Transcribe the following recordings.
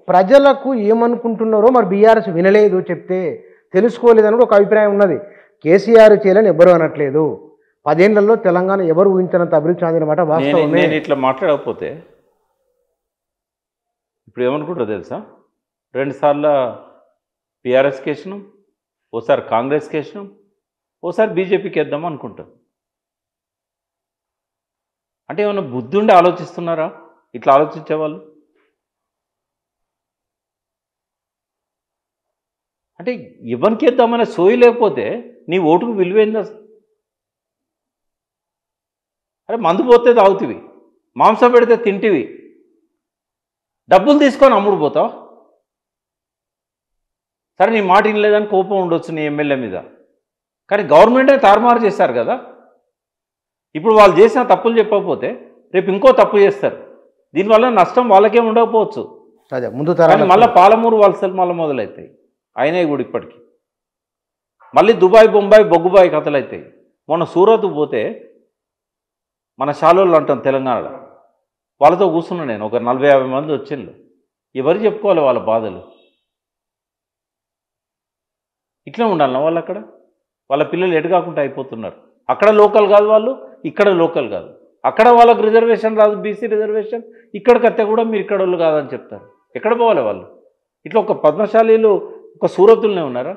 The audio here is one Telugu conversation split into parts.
ప్రజలకు ఏమనుకుంటున్నారో మరి బీఆర్ఎస్ వినలేదు, చెప్తే తెలుసుకోలేదని కూడా ఒక అభిప్రాయం ఉన్నది. కేసీఆర్ చేయాలని ఎవ్వరూ అనట్లేదు. 10 ఏళ్లలో తెలంగాణ ఎవరు ఊహించినంత అభివృద్ధి చెందినమాట వాస్తవమే. నేను ఇట్లా మాట్లాడకపోతే ఇప్పుడు ఏమనుకుంటారో తెలుసా? 2 సార్లు టీఆర్ఎస్కి వేసినాం, ఓసారి కాంగ్రెస్కి వేసినాం, ఓసారి బీజేపీకి వేద్దాం అనుకుంటారు. అంటే ఏమన్నా బుద్ధి ఉండి ఆలోచిస్తున్నారా ఇట్లా ఆలోచించేవాళ్ళు? అంటే ఎవరికి వేద్దామనే సోయి లేకపోతే నీ ఓటుకు విలువైంది అసలు? అరే మందు పోతే తాగుతివి, మాంసం పెడితే తింటివి, డబ్బులు తీసుకొని అమ్ముడు పోతావు. సరే నీ మాట వినలేదని కోపం ఉండొచ్చు నీ ఎమ్మెల్యే మీద, కానీ గవర్నమెంటే తారుమారు చేశారు కదా. ఇప్పుడు వాళ్ళు చేసిన తప్పులు చెప్పకపోతే రేపు ఇంకో తప్పు చేస్తారు. దీనివల్ల నష్టం వాళ్ళకేం ఉండకపోవచ్చు, అదే ముందు కానీ మళ్ళీ పాలమూరు వలసలు మళ్ళీ మొదలవుతాయి. అయినాయి కూడా ఇప్పటికి. మళ్ళీ దుబాయ్ బొంబాయి బొగ్గుబాయి కథలు అవుతాయి. మొన్న సూరత్ పోతే మన శాలోళ్ళు అంటాం తెలంగాణలో, వాళ్ళతో కూర్చున్నా నేను. ఒక 40-50 మంది వచ్చిండ్రు. ఎవరు చెప్పుకోవాలి వాళ్ళ బాధలు? ఇట్లా ఉండాలన్నా వాళ్ళు అక్కడ? వాళ్ళ పిల్లలు ఎటు కాకుండా అయిపోతున్నారు. అక్కడ లోకల్ కాదు వాళ్ళు, ఇక్కడ లోకల్ కాదు. అక్కడ వాళ్ళకు రిజర్వేషన్ రాదు, బీసీ రిజర్వేషన్. ఇక్కడికి వస్తే కూడా మీరు ఇక్కడ వాళ్ళు కాదని చెప్తారు. ఎక్కడ పోవాలి వాళ్ళు? ఇట్లా ఒక పద్మశాలీలు ఒక సూరతులనే ఉన్నారా?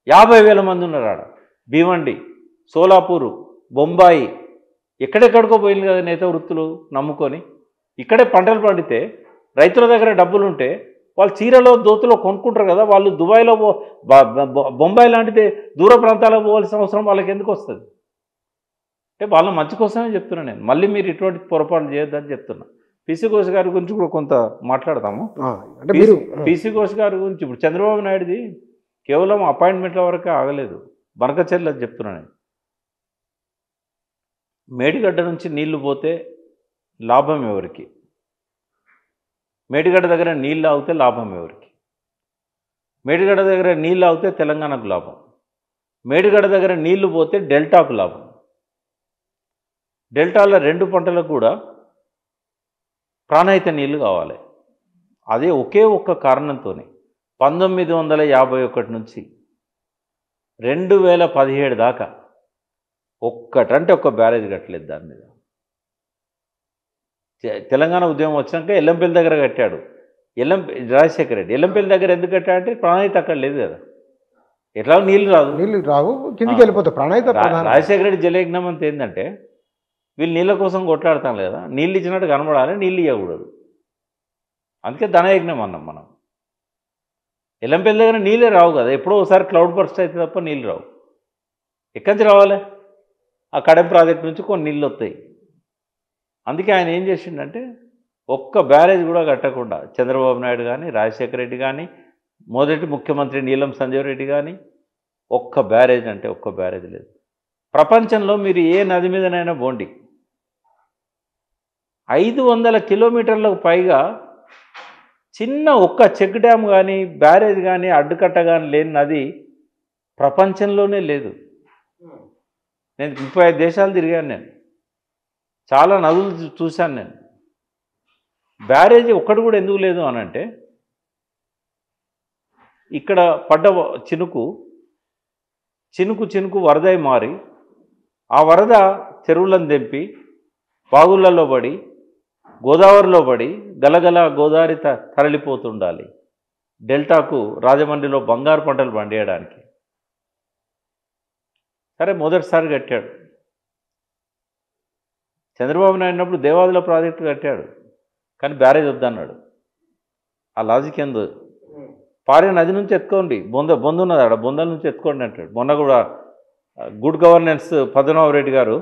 50,000 మంది ఉన్నారు ఆడ. భీవండి, సోలాపూరు, బొంబాయి, ఎక్కడెక్కడికో పోయింది కదా నేత వృత్తులు నమ్ముకొని. ఇక్కడే పంటలు పండితే రైతుల దగ్గర డబ్బులు ఉంటే వాళ్ళు చీరలో దోతులో కొనుక్కుంటారు కదా. వాళ్ళు దుబాయ్లో బొంబాయి లాంటిది దూర ప్రాంతాలకు పోవాల్సిన అవసరం వాళ్ళకి ఎందుకు వస్తుంది? అంటే వాళ్ళ మంచి కోసమే చెప్తున్నా నేను. మళ్ళీ మీరు ఇటువంటి పొరపాట్లు చేయొద్దని చెప్తున్నా. పీసీ ఘోష్ గారి గురించి కూడా కొంత మాట్లాడతాము. అంటే మీరు పీసీ ఘోష్ గారి గురించి ఇప్పుడు చంద్రబాబు నాయుడుది కేవలం అపాయింట్మెంట్ల వరకే ఆగలేదు. బనకచెర్ల చెప్తున్నా నేను. మేడిగడ్డ నుంచి నీళ్లు పోతే లాభం ఎవరికి? మేడిగడ్డ దగ్గర నీళ్ళు ఆగితే లాభం ఎవరికి? మేడిగడ్డ దగ్గర నీళ్ళు ఆగితే తెలంగాణకు లాభం. మేడిగడ్డ దగ్గర నీళ్లు పోతే డెల్టాకు లాభం. డెల్టాలో 2 పంటలకు కూడా ప్రాణహిత నీళ్లు కావాలి. అదే ఒకే ఒక్క కారణంతో 1951 నుంచి 2017 దాకా ఒక్కటంటే ఒక్క బ్యారేజ్ కట్టలేదు దాని మీద. తెలంగాణ ఉద్యమం వచ్చినాక ఎల్లంపల్లి దగ్గర కట్టాడు రాజశేఖర రెడ్డి. ఎల్లంపల్లి దగ్గర ఎందుకు కట్టాడంటే ప్రాణహిత అక్కడ లేదు కదా, ఎట్లా నీళ్ళు రావు, కిందికి వెళ్ళిపోతాయి. ప్రాణహిత రాజశేఖర రెడ్డి జలయజ్ఞం అంతా ఏంటంటే వీళ్ళు నీళ్ళ కోసం కొట్లాడతాం లేదా, నీళ్ళు ఇచ్చినట్టు కనబడాలి, నీళ్ళు ఇవ్వకూడదు. అందుకే ధనయజ్ఞం అన్నాం మనం. ఎల్లంపల్లి దగ్గర నీళ్ళే రావు కదా, ఎప్పుడో ఒకసారి క్లౌడ్ బర్స్ట్ అయితే తప్ప నీళ్ళు రావు. ఎక్కడి నుంచి రావాలి? ఆ కడెం ప్రాజెక్ట్ నుంచి కొన్ని నీళ్ళు వస్తాయి. అందుకే ఆయన ఏం చేసిండంటే ఒక్క బ్యారేజ్ కూడా కట్టకుండా చంద్రబాబు నాయుడు కానీ రాజశేఖర రెడ్డి కానీ మొదటి ముఖ్యమంత్రి నీలం సంజీవ్ రెడ్డి కానీ ఒక్క బ్యారేజ్ అంటే ఒక్క బ్యారేజ్ లేదు. ప్రపంచంలో మీరు ఏ నది మీదనైనా పోండి, 500 కిలోమీటర్లకు పైగా చిన్న ఒక్క చెక్ డ్యామ్ కానీ బ్యారేజ్ కానీ అడ్డుకట్ట కానీ లేని నది ప్రపంచంలోనే లేదు. నేను 35 దేశాలు తిరిగాను, నేను చాలా నదులు చూశాను. నేను బ్యారేజ్ ఒక్కటి కూడా ఎందుకు లేదు అని అంటే ఇక్కడ పడ్డ చినుకు చినుకు వరదై మారి ఆ వరద చెరువులను తెంపి బాగుళ్లలో పడి గోదావరిలో పడి గలగల గోదావరి తరలిపోతుండాలి డెల్టాకు రాజమండ్రిలో బంగారు పంటలు పండియడానికి. సరే మొదటిసారి కట్టాడు చంద్రబాబు నాయుడు ఉన్నప్పుడు దేవాదుల ప్రాజెక్టు కట్టాడు, కానీ బ్యారేజ్ వద్దన్నాడు. ఆ లాజిక్ ఏందో, పారే నది నుంచి ఎత్తుకోండి, బొంద ఉన్నది ఆడ, బొందల నుంచి ఎత్తుకోండి అంటాడు. మొన్న కూడా గుడ్ గవర్నెన్స్ పద్మనాభ రెడ్డి గారు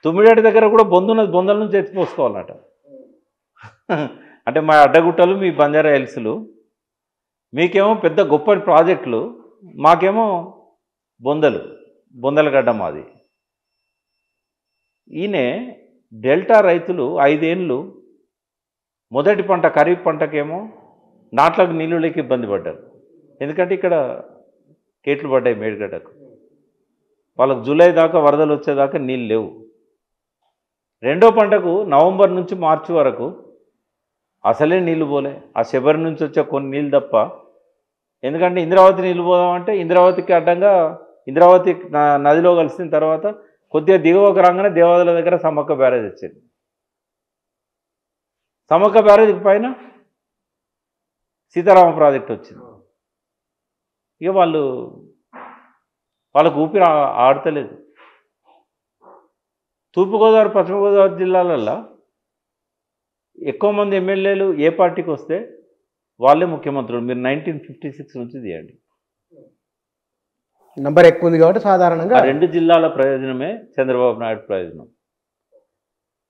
తుమ్మిడేటి దగ్గర కూడా బొందున్నది, బొందల నుంచి ఎత్తిపోసుకోవాలన్నట. అంటే మా అడ్డగుట్టలు మీ బంజారా హిల్స్లు, మీకేమో పెద్ద గొప్ప ప్రాజెక్టులు, మాకేమో బొందల గడ్డ మాది. ఈయన డెల్టా రైతులు 5 ఏళ్ళు మొదటి పంట ఖరీఫ్ పంటకేమో నాట్లకు నీళ్ళు లేక ఇబ్బంది పడ్డారు. ఎందుకంటే ఇక్కడ కేట్లు పడ్డాయి మేడిగడ్డకు. వాళ్ళకు జూలై దాకా వరదలు వచ్చేదాకా నీళ్ళు లేవు. రెండో పంటకు నవంబర్ నుంచి మార్చి వరకు అసలే నీళ్లు పోలే. ఆ శబరి నుంచి వచ్చే కొన్ని నీళ్ళు తప్ప. ఎందుకంటే ఇంద్రావతి నీళ్ళు పోదామంటే ఇంద్రావతికి అడ్డంగా ఇంద్రావతి నదిలో కలిసిన తర్వాత కొద్దిగా దిగువకు రాగానే దేవాదుల దగ్గర సమ్మక్క బ్యారేజ్ వచ్చింది. సమ్మక్క బ్యారేజ్ పైన సీతారామ ప్రాజెక్ట్ వచ్చింది. ఇక వాళ్ళకు ఊపిరి ఆడతలేదు. తూర్పుగోదావరి పశ్చిమ గోదావరి జిల్లాలల్లో ఎక్కువ మంది ఎమ్మెల్యేలు ఏ పార్టీకి వస్తే వాళ్ళే ముఖ్యమంత్రులు. మీరు 1956 నుంచి తీయండి. నంబర్ ఎక్కువ ఉంది కాబట్టి సాధారణంగా ఆ 2 జిల్లాల ప్రయోజనమే చంద్రబాబు నాయుడు ప్రయోజనం.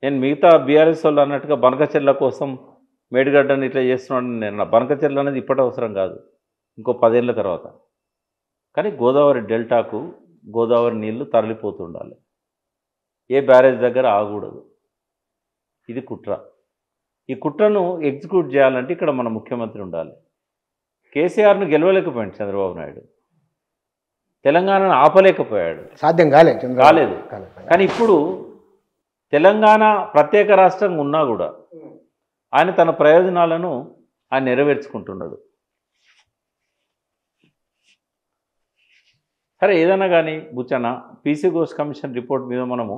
నేను మిగతా బీఆర్ఎస్ వాళ్ళు అన్నట్టుగా బనకచెర్ల కోసం మేడిగడ్డని ఇట్లా చేస్తున్నాను. నేను బనకచెర్ల అనేది ఇప్పటి అవసరం కాదు, ఇంకో 10 ఏళ్ళ తర్వాత. కానీ గోదావరి డెల్టాకు గోదావరి నీళ్లు తరలిపోతుండాలి. ఏ బ్యారేజ్ దగ్గర ఆగకూడదు. ఇది కుట్ర. ఈ కుట్రను ఎగ్జిక్యూట్ చేయాలంటే ఇక్కడ మన ముఖ్యమంత్రి ఉండాలి. కేసీఆర్ను గెలవలేకపోయాడు చంద్రబాబు నాయుడు. తెలంగాణను ఆపలేకపోయాడు. సాధ్యం కాలేదు. కానీ ఇప్పుడు తెలంగాణ ప్రత్యేక రాష్ట్రంగా ఉన్నా కూడా ఆయన తన ప్రయోజనాలను ఆయన నెరవేర్చుకుంటున్నాడు. సరే, ఏదైనా కానీ Buchanna, PC Ghosh commission report మీద మనము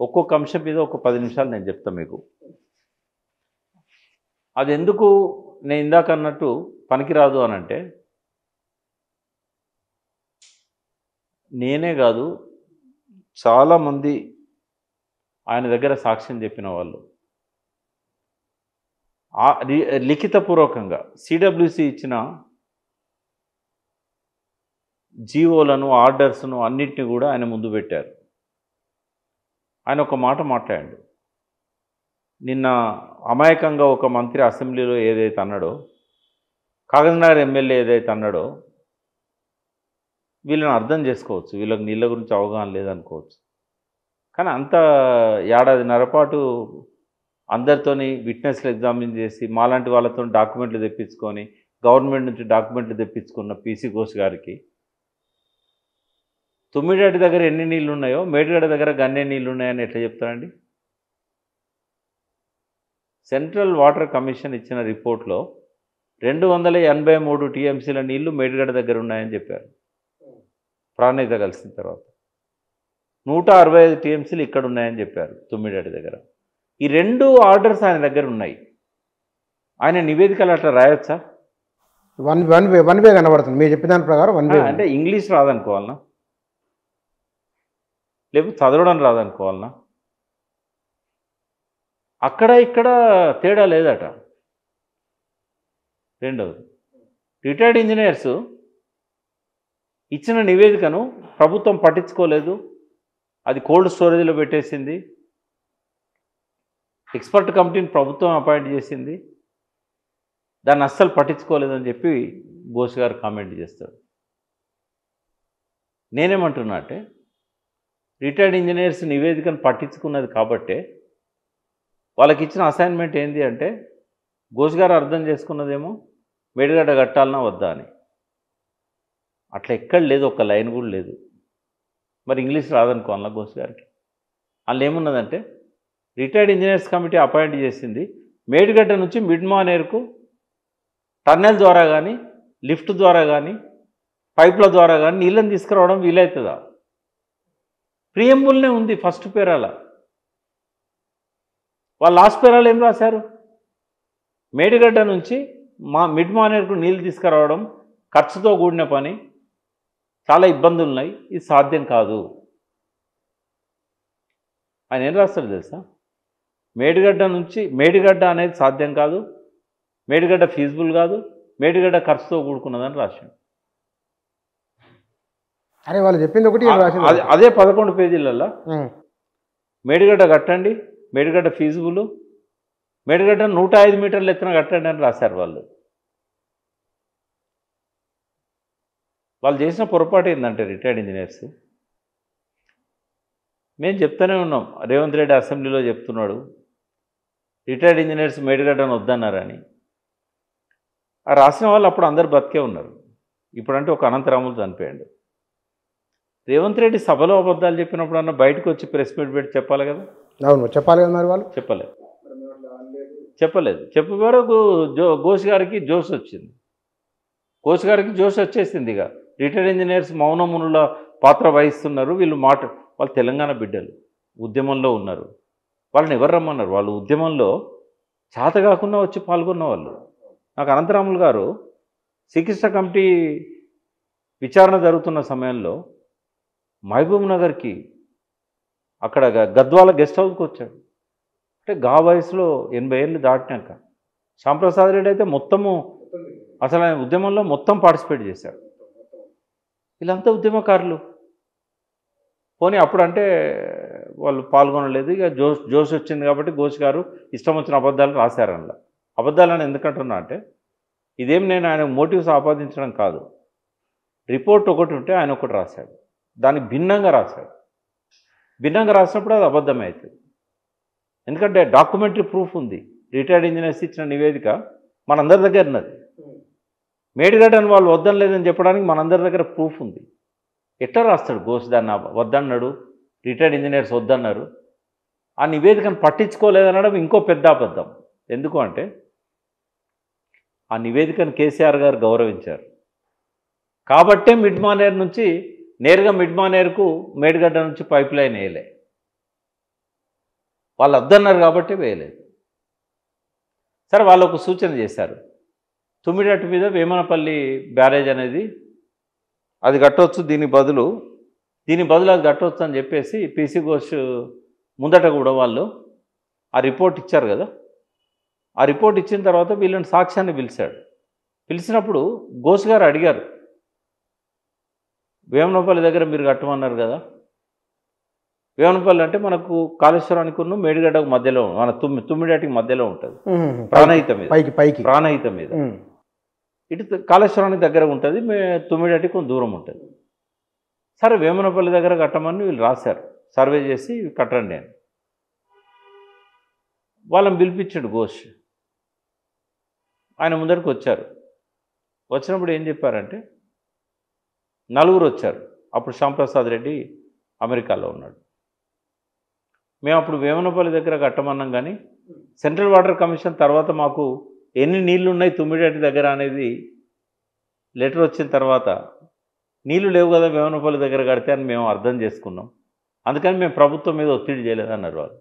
ఒక్కొక్క అంశం మీద ఒక 10 నిమిషాలు నేను చెప్తాను మీకు. అది ఎందుకు నేను ఇందాక అన్నట్టు పనికిరాదు అనంటే, నేనే కాదు చాలామంది ఆయన దగ్గర సాక్ష్యం చెప్పిన వాళ్ళు లిఖితపూర్వకంగా సిడబ్ల్యూసి ఇచ్చిన జీవోలను, ఆర్డర్స్ను అన్నింటినీ కూడా ఆయన ముందు పెట్టారు. ఆయన ఒక మాట మాట్లాడాడు. నిన్న అమాయకంగా ఒక మంత్రి అసెంబ్లీలో ఏదైతే అన్నాడో, కాగజ్నగర్ ఎమ్మెల్యే ఏదైతే అన్నాడో, వీళ్ళని అర్థం చేసుకోవచ్చు. వీళ్ళకి నీళ్ళ గురించి అవగాహన లేదనుకోవచ్చు. కానీ అంత ఏడాదిన్నర పాటు అందరితోని విట్నెస్లు ఎగ్జామిన్ చేసి మాలాంటి వాళ్ళతో డాక్యుమెంట్లు తెప్పించుకొని గవర్నమెంట్ నుంచి డాక్యుమెంట్లు తెప్పించుకున్న పీసీ ఘోష్ గారికి తుమ్మిడిగడ్డ దగ్గర ఎన్ని నీళ్ళు ఉన్నాయో మేడిగడ్డ దగ్గర గన్నే నీళ్ళు ఉన్నాయని ఎట్లా చెప్తారండి? సెంట్రల్ వాటర్ కమిషన్ ఇచ్చిన రిపోర్ట్లో 283 టీఎంసీల నీళ్లు మేడిగడ్డ దగ్గర ఉన్నాయని చెప్పారు. ప్రాణహిత కలిసిన తర్వాత 165 టీఎంసీలు ఇక్కడ ఉన్నాయని చెప్పారు తుమ్మిడిగడ్డ దగ్గర. ఈ 2 ఆర్డర్స్ ఆయన దగ్గర ఉన్నాయి. ఆయన నివేదికలు అట్లా రాయొచ్చా? వన్ వే కనబడుతుంది. మీరు చెప్పిన దాని ప్రకారం వన్ వే. అంటే ఇంగ్లీష్ రాదనుకోవాలనా, లేకపోతే చదవడం రాదనుకోవాలనా? అక్కడ ఇక్కడ తేడా లేదట. రెండవది, రిటైర్డ్ ఇంజనీర్స్ ఇచ్చిన నివేదికను ప్రభుత్వం పట్టించుకోలేదు. అది కోల్డ్ స్టోరేజ్లో పెట్టేసింది. ఎక్స్పర్ట్ కమిటీని ప్రభుత్వం అపాయింట్ చేసింది. దాన్ని అస్సలు పట్టించుకోలేదని చెప్పి ఘోష్ గారు కామెంట్ చేస్తాడు. నేనేమంటున్నా అంటే, రిటైర్డ్ ఇంజనీర్స్ నివేదికను పట్టించుకున్నది కాబట్టే వాళ్ళకి ఇచ్చిన అసైన్మెంట్ ఏంటి అంటే, ఘోష్ గారు అర్థం చేసుకున్నదేమో మేడిగడ్డ కట్టాలన్నా వద్దా అని. అట్లా ఎక్కడ లేదు, ఒక్క లైన్ కూడా లేదు. మరి ఇంగ్లీష్ రాదనుకోవాలా ఘోష్ గారికి? అందులో ఏమున్నదంటే, రిటైర్డ్ ఇంజనీర్స్ కమిటీ అపాయింట్ చేసింది మేడిగడ్డ నుంచి మిడ్మానేర్కు టన్నెల్ ద్వారా కానీ, లిఫ్ట్ ద్వారా కానీ, పైప్ల ద్వారా కానీ నీళ్ళని తీసుకురావడం వీలవుతుందా? ప్రియంబుల్నే ఉంది ఫస్ట్ పేరాల. వాళ్ళు లాస్ట్ పేరాలు ఏం రాశారు? మేడిగడ్డ నుంచి మిడ్మానేర్కు నీళ్ళు తీసుకురావడం ఖర్చుతో కూడిన పని, చాలా ఇబ్బందులు ఉన్నాయి, ఇది సాధ్యం కాదు. ఆయన ఏం రాస్తాడు తెలుసా? మేడిగడ్డ అనేది సాధ్యం కాదు, మేడిగడ్డ ఫీజిబుల్ కాదు, మేడిగడ్డ ఖర్చుతో కూడుకున్నదని రాశాడు. అరే వాళ్ళు చెప్పింది ఒకటి, అదే 11 పేజీలలో మేడిగడ్డ కట్టండి, మేడిగడ్డ ఫీజిబుల్, మేడిగడ్డ 105 మీటర్ల ఎత్తున కట్టండి అని రాశారు వాళ్ళు. వాళ్ళు చేసిన పొరపాటు ఏంటంటే, రిటైర్డ్ ఇంజనీర్స్, మేము చెప్తూనే ఉన్నాం, రేవంత్ రెడ్డి అసెంబ్లీలో చెప్తున్నాడు రిటైర్డ్ ఇంజనీర్స్ మేడిగడ్డను వద్దన్నారని. ఆ రాసిన వాళ్ళు అప్పుడు అందరు బతికే ఉన్నారు. ఇప్పుడంటే ఒక అనంతరాములు చనిపోయాడు. రేవంత్ రెడ్డి సభలో అబద్ధాలు చెప్పినప్పుడు అన్న బయటకు వచ్చి ప్రెస్ మీట్ పెట్టి చెప్పాలి కదా? అవును, చెప్పాలి కదా. మరి వాళ్ళు చెప్పలేదు. చెప్పలేదు. చెప్పే వరకు ఘోష్ గారికి జోష్ వచ్చింది. ఘోష్ గారికి జోష్ వచ్చేసింది. ఇక రిటైర్డ్ ఇంజనీర్స్ మౌనమునుల పాత్ర వహిస్తున్నారు. వాళ్ళు తెలంగాణ బిడ్డలు, ఉద్యమంలో ఉన్నారు. వాళ్ళని ఎవరు రమ్మన్నారు? వాళ్ళు ఉద్యమంలో చేత కాకుండా వచ్చి పాల్గొన్న వాళ్ళు. నాకు అనంతరాములు గారు శ్రీకృష్ణ కమిటీ విచారణ జరుగుతున్న సమయంలో మహబూబ్ నగర్కి అక్కడ గద్వాల గెస్ట్ హౌస్కి వచ్చాడు. అంటే గా వయసులో 80 ఏళ్ళు దాటినాక శ్యాంప్రసాద్ రెడ్డి అయితే మొత్తము అసలు ఆయన ఉద్యమంలో మొత్తం పార్టిసిపేట్ చేశాడు. వీళ్ళంతా ఉద్యమకారులు. పోనీ అప్పుడంటే వాళ్ళు పాల్గొనలేదు. ఇక జోష్ వచ్చింది కాబట్టి ఘోష్ గారు ఇష్టం వచ్చిన అబద్ధాలు రాశారు. అందులో అబద్ధాలని ఎందుకంటున్నా అంటే ఇదేం నేను ఆయన మోటివ్స్ ఆపాదించడం కాదు. రిపోర్ట్ ఒకటి ఉంటే ఆయన ఒకటి రాశాడు, దానికి భిన్నంగా రాశాడు. భిన్నంగా రాసినప్పుడు అది అబద్ధమే అవుతుంది. ఎందుకంటే డాక్యుమెంటరీ ప్రూఫ్ ఉంది. రిటైర్డ్ ఇంజనీర్స్ ఇచ్చిన నివేదిక మనందరి దగ్గర ఉన్నది. మేడిగడ్డని వాళ్ళు వద్దనలేదని చెప్పడానికి మనందరి దగ్గర ప్రూఫ్ ఉంది. ఎట్లా రాస్తాడు ఘోష్ దాన్ని? వద్దన్నాడు, రిటైర్డ్ ఇంజనీర్స్ వద్దన్నారు. ఆ నివేదికను పట్టించుకోలేదనడం ఇంకో పెద్ద అబద్ధం. ఎందుకు అంటే ఆ నివేదికను కేసీఆర్ గారు గౌరవించారు కాబట్టే మిడ్ మానేర్ నుంచి నేరుగా మిడ్ మానేర్కు మేడిగడ్డ నుంచి పైప్ లైన్ వేయలే. వాళ్ళు వద్దన్నారు కాబట్టి వేయలేదు. సరే, వాళ్ళు ఒక సూచన చేశారు. తుమ్మిడట్టు మీద వేమనపల్లి బ్యారేజ్ అనేది అది కట్టవచ్చు, దీని బదులు అది కట్టవచ్చు అని చెప్పేసి పీసీ ఘోష్ ముందట కూడా వాళ్ళు ఆ రిపోర్ట్ ఇచ్చారు కదా. ఆ రిపోర్ట్ ఇచ్చిన తర్వాత వీళ్ళని సాక్ష్యాన్ని పిలిచాడు. పిలిచినప్పుడు ఘోష్ గారు అడిగారు, వేమనపల్లి దగ్గర మీరు కట్టమన్నారు కదా. వేమనపల్లి అంటే మనకు కాళేశ్వరానికి ఉన్న మేడిగడ్డకు మధ్యలో, మన తుమ్మిడటికి మధ్యలో ఉంటుంది, ప్రాణహిత మీద, ప్రాణహిత మీద. ఇటు కాళేశ్వరానికి దగ్గర ఉంటుంది, తుమ్మిడటికి కొంచెం దూరం ఉంటుంది. సరే, వేమనపల్లి దగ్గర కట్టమని వీళ్ళు రాశారు, సర్వే చేసి కట్టండి అని. వాళ్ళని పిలిపించాడు ఘోష్. ఆయన ముందరికి వచ్చారు. వచ్చినప్పుడు ఏం చెప్పారంటే, నలుగురు వచ్చారు. అప్పుడు శ్యాంప్రసాద్ రెడ్డి అమెరికాలో ఉన్నాడు. మేము అప్పుడు వేమనపల్లి దగ్గర కట్టమన్నాం, కానీ సెంట్రల్ వాటర్ కమిషన్ తర్వాత మాకు ఎన్ని నీళ్లు ఉన్నాయి తుమ్మిడేటి దగ్గర అనేది లెటర్ వచ్చిన తర్వాత నీళ్లు లేవు కదా వేమనపల్లి దగ్గర కడితే అని మేము అర్థం చేసుకున్నాం. అందుకని మేము ప్రభుత్వం మీద ఒత్తిడి చేయలేదన్నారు వాళ్ళు.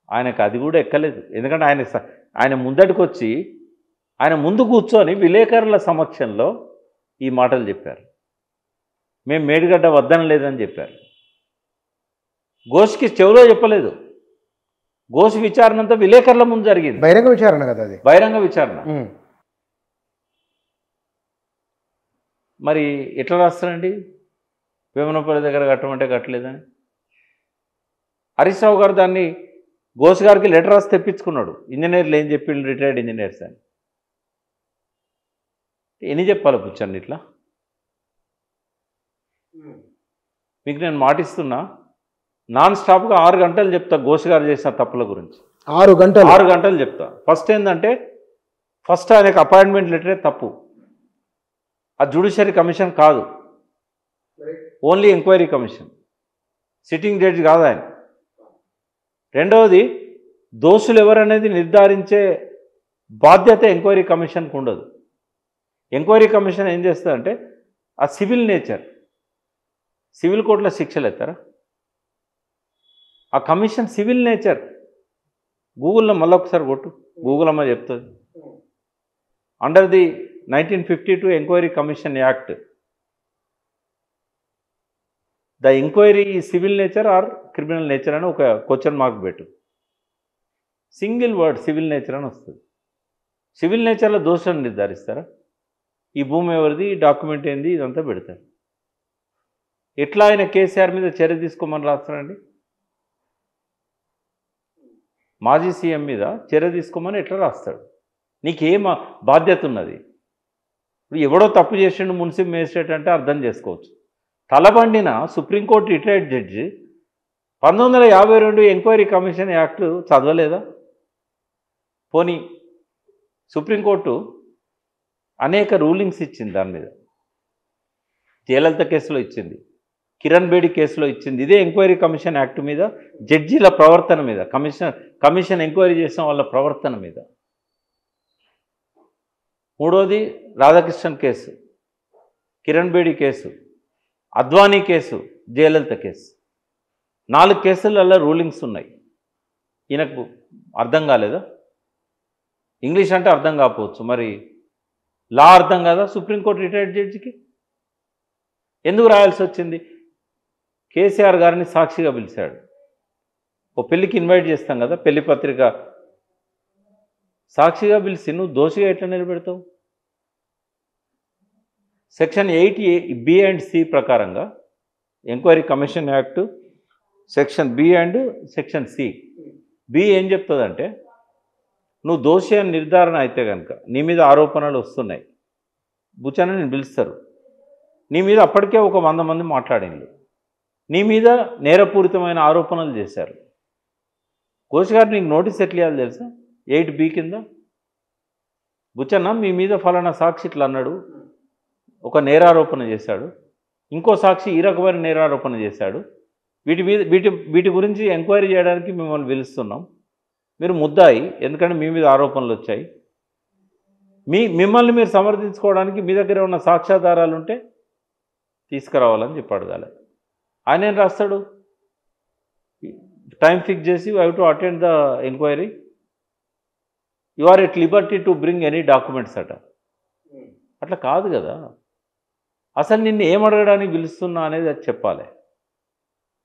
ఆయనకు అది కూడా ఎక్కలేదు. ఎందుకంటే ఆయన ముందటికి వచ్చి ఆయన ముందు కూర్చొని విలేకరుల సమక్షంలో ఈ మాటలు చెప్పారు. మేము మేడిగడ్డ వద్దనలేదని చెప్పారు. ఘోష్కి చెవులో చెప్పలేదు. ఘోష్ విచారణ అంతా విలేకరుల ముందు జరిగింది. బహిరంగ విచారణ కదా అది, బహిరంగ విచారణ. మరి ఎట్లా రాస్తారండి వేమనపల్లి దగ్గర కట్టమంటే కట్టలేదని? హరీష్ రావు గారు దాన్ని ఘోష్ గారికి లెటర్ రాసి తెప్పించుకున్నాడు. ఇంజనీర్లు ఏం చెప్పిండు, రిటైర్డ్ ఇంజనీర్స్ అని. ఎన్ని చెప్పాలి పుచ్చండి ఇట్లా? మీకు నేను మాటిస్తున్నా, నాన్ స్టాప్గా 6 గంటలు చెప్తా ఘోష్ గారు చేసిన తప్పుల గురించి. 6 గంటలు చెప్తా. ఫస్ట్ ఏంటంటే, ఫస్ట్ ఆయనకు అపాయింట్మెంట్ లెటరే తప్పు. అది జ్యుడిషియరీ కమిషన్ కాదు, only enquiry commission, sitting judge కాదు ఆయన. రెండవది, దోషులు ఎవరనేది నిర్ధారించే బాధ్యత ఎంక్వైరీ కమిషన్కి ఉండదు. ఎంక్వైరీ కమిషన్ ఏం చేస్తుందంటే ఆ సివిల్ నేచర్, సివిల్ కోర్టులో శిక్షలు ఎత్తారా? ఆ కమిషన్ సివిల్ నేచర్. గూగుల్లో మళ్ళీ ఒకసారి కొట్టు, గూగుల్ అమ్మ చెప్తుంది. Under the 1952 enquiry commission act, the enquiry civil nature or criminal nature అని ఒక క్వశ్చన్ మార్క్ పెట్టు. సింగిల్ వర్డ్ సివిల్ నేచర్ అని వస్తుంది. సివిల్ నేచర్లో దోషాన్ని నిర్ధారిస్తారా? ఈ భూమి ఎవరిది, ఈ డాక్యుమెంట్ ఏంది, ఇదంతా పెడతారు. ఎట్లా ఆయన కేసీఆర్ మీద చర్య తీసుకోమని రాస్తారండి? మాజీ సీఎం మీద చర్య తీసుకోమని ఎట్లా రాస్తాడు? నీకేం బాధ్యత ఉన్నది? ఇప్పుడు ఎవడో తప్పు చేసిండు మున్సిపల్ మేజిస్ట్రేట్ అంటే అర్థం చేసుకోవచ్చు. తలబండిన supreme court retired judge 1952 enquiry commission act చదవలేదా? పోనీ సుప్రీంకోర్టు అనేక రూలింగ్స్ ఇచ్చింది దాని మీద. జయలలిత కేసులో ఇచ్చింది, కిరణ్ బేడి కేసులో ఇచ్చింది. ఇదే ఎంక్వైరీ కమిషన్ యాక్ట్ మీద, జడ్జీల ప్రవర్తన మీద, కమిషన్ ఎంక్వైరీ చేసిన వాళ్ళ ప్రవర్తన మీద. మూడోది Radhakrishnan case, Kiran Bedi case, Advani case, Jayalalithaa case. 4 కేసులలో రూలింగ్స్ ఉన్నాయి. ఈయనకు అర్థం కాలేదా? ఇంగ్లీష్ అంటే అర్థం కాకపోవచ్చు, మరి లా అర్థం కాదా సుప్రీంకోర్టు రిటైర్డ్ జడ్జికి? ఎందుకు రాయాల్సి వచ్చింది? కేసీఆర్ గారిని సాక్షిగా పిలిచాడు. ఓ పెళ్ళికి ఇన్వైట్ చేస్తాం కదా, పెళ్లి పత్రిక, సాక్షిగా పిలిచి నువ్వు దోషిగా ఎట్లా నిలబెడతావు? సెక్షన్ 8B అండ్ C ప్రకారంగా enquiry commission act section B and section C. B ఏం చెప్తుందంటే, నువ్వు దోషి అని నిర్ధారణ అయితే కనుక, నీ మీద ఆరోపణలు వస్తున్నాయి, బుచ్చని నేను పిలుస్తారు, నీ మీద అప్పటికే ఒక 100 మంది మాట్లాడిండ్రు, నీ మీద నేరపూరితమైన ఆరోపణలు చేశారు. కోచ్ గారు నీకు నోటీస్ ఎట్లా ఇవ్వాలి తెలుసా? 8B కింద, బుచ్చన్న మీ మీద ఫలానా సాక్షి ఇట్లా అన్నాడు, ఒక నేరారోపణ చేశాడు, ఇంకో సాక్షి ఈ రకమైన నేరారోపణ చేశాడు, వీటి గురించి ఎంక్వైరీ చేయడానికి మిమ్మల్ని పిలుస్తున్నాం, మీరు ముద్దాయి, ఎందుకంటే మీ మీద ఆరోపణలు వచ్చాయి, మిమ్మల్ని మీరు సమర్థించుకోవడానికి మీ దగ్గర ఉన్న సాక్ష్యాధారాలు ఉంటే తీసుకురావాలని చెప్పి అడగాలి. ఆయన ఏం రాస్తాడు? టైం ఫిక్స్ చేసి I have to attend the enquiry, you are at liberty to bring any documents అట. అట్లా కాదు కదా. అసలు నిన్ను ఏమడగడానికి పిలుస్తున్నా అనేది అది చెప్పాలి,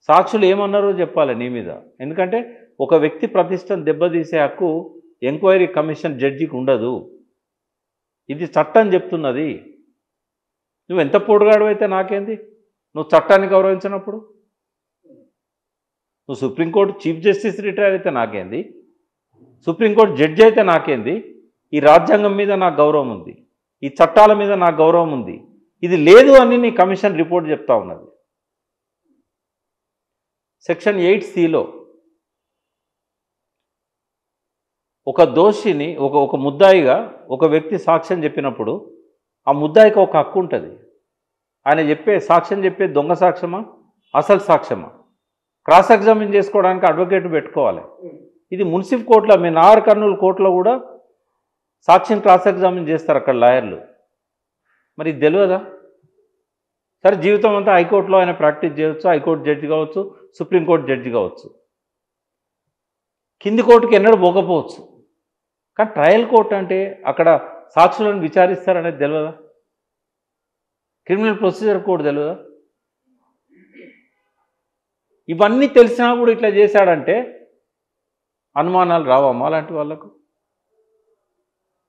సాక్షులు ఏమన్నారో చెప్పాలి నీ మీద. ఎందుకంటే ఒక వ్యక్తి ప్రతిష్టను దెబ్బతీసే హక్కు ఎంక్వైరీ కమిషన్ జడ్జికి ఉండదు. ఇది చట్టం చెప్తున్నది. నువ్వు ఎంత పొడుగాడు అయితే నాకేంది? నువ్వు చట్టాన్ని గౌరవించినప్పుడు, నువ్వు సుప్రీంకోర్టు చీఫ్ జస్టిస్ రిటైర్ అయితే నాకేంది? సుప్రీంకోర్టు జడ్జి అయితే నాకేంది? ఈ రాజ్యాంగం మీద నాకు గౌరవం ఉంది, ఈ చట్టాల మీద నాకు గౌరవం ఉంది. ఇది లేదు అని నీ కమిషన్ రిపోర్ట్ చెప్తా ఉన్నది. సెక్షన్ 8Cలో ఒక దోషిని, ఒక ముద్దాయిగా ఒక వ్యక్తి సాక్ష్యం చెప్పినప్పుడు ఆ ముద్దాయికి ఒక హక్కు ఉంటుంది. ఆయన సాక్ష్యం చెప్పే దొంగ సాక్ష్యమా, అసలు సాక్ష్యమా, క్రాస్ ఎగ్జామిన్ చేసుకోవడానికి అడ్వకేట్ పెట్టుకోవాలి. ఇది మున్సిపల్ కోర్టులో, మీ నాగర్ కర్నూలు కోర్టులో కూడా సాక్ష్యం క్రాస్ ఎగ్జామిన్ చేస్తారు అక్కడ లాయర్లు. మరి ఇది తెలియదా? సరే, జీవితం అంతా హైకోర్టులో ఆయన ప్రాక్టీస్ చేయవచ్చు, హైకోర్టు జడ్జి కావచ్చు, సుప్రీంకోర్టు జడ్జి కావచ్చు, కింది కోర్టుకి ఎన్నడూ పోకపోవచ్చు. కానీ ట్రయల్ కోర్టు అంటే అక్కడ సాక్షులను విచారిస్తారనేది తెలియదా? క్రిమినల్ ప్రొసీజర్ కోడ్ తెలియదా? ఇవన్నీ తెలిసినా కూడా ఇట్లా చేశాడంటే అనుమానాలు రావమ్మా అలాంటి వాళ్ళకు?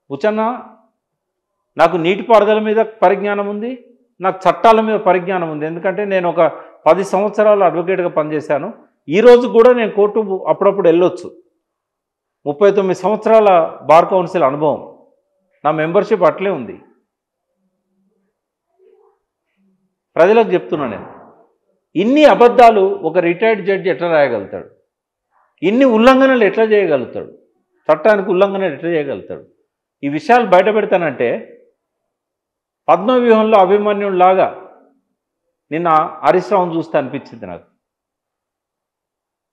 బుచ్చన్న, నాకు నీటిపారుదల మీద పరిజ్ఞానం ఉంది, నాకు చట్టాల మీద పరిజ్ఞానం ఉంది. ఎందుకంటే నేను ఒక 10 సంవత్సరాలు అడ్వకేట్గా పనిచేశాను. ఈరోజు కూడా నేను కోర్టు అప్పుడప్పుడు వెళ్ళొచ్చు. 39 సంవత్సరాల బార్ కౌన్సిల్ అనుభవం, నా మెంబర్షిప్ అట్లే ఉంది. ప్రజలకు చెప్తున్నా నేను, ఇన్ని అబద్ధాలు ఒక రిటైర్డ్ జడ్జి ఎట్లా రాయగలుగుతాడు? ఇన్ని ఉల్లంఘనలు ఎట్లా చేయగలుగుతాడు? చట్టానికి ఉల్లంఘనలు ఎట్లా చేయగలుగుతాడు? ఈ విషయాలు బయట పెడతానంటే పద్మవ్యూహంలో అభిమన్యుడిలాగా నిన్న హరీష్ రావును చూస్తే అనిపించింది నాకు.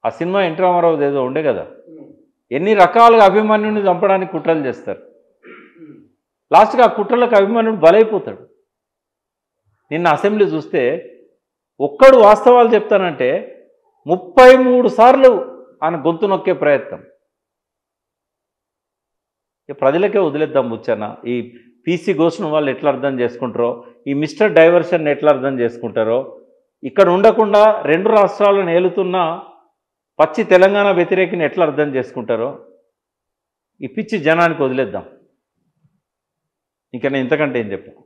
ఆ సినిమా ఎన్టీ రామారావు ఏదో ఉండే కదా, ఎన్ని రకాలుగా అభిమన్యుడిని చంపడానికి కుట్రలు చేస్తారు, లాస్ట్గా ఆ కుట్రలకు అభిమన్యుడు బలైపోతాడు. నిన్న అసెంబ్లీ చూస్తే ఒక్కడు వాస్తవాలు చెప్తానంటే 33 సార్లు ఆయన గొంతు నొక్కే ప్రయత్నం. ప్రజలకే వదిలేద్దాం బుచ్చన్న. ఈ పీసీ ఘోషణ వాళ్ళు ఎట్లా అర్థం చేసుకుంటారో, ఈ మిస్టర్ డైవర్షన్ ఎట్లా అర్థం చేసుకుంటారో, ఇక్కడ ఉండకుండా 2 రాష్ట్రాలను ఏలుతున్న పచ్చి తెలంగాణ వ్యతిరేకిని ఎట్లా అర్థం చేసుకుంటారో, ఈ పిచ్చి జనానికి వదిలేద్దాం. ఇంకా నేను ఇంతకంటే ఏం చెప్పాను?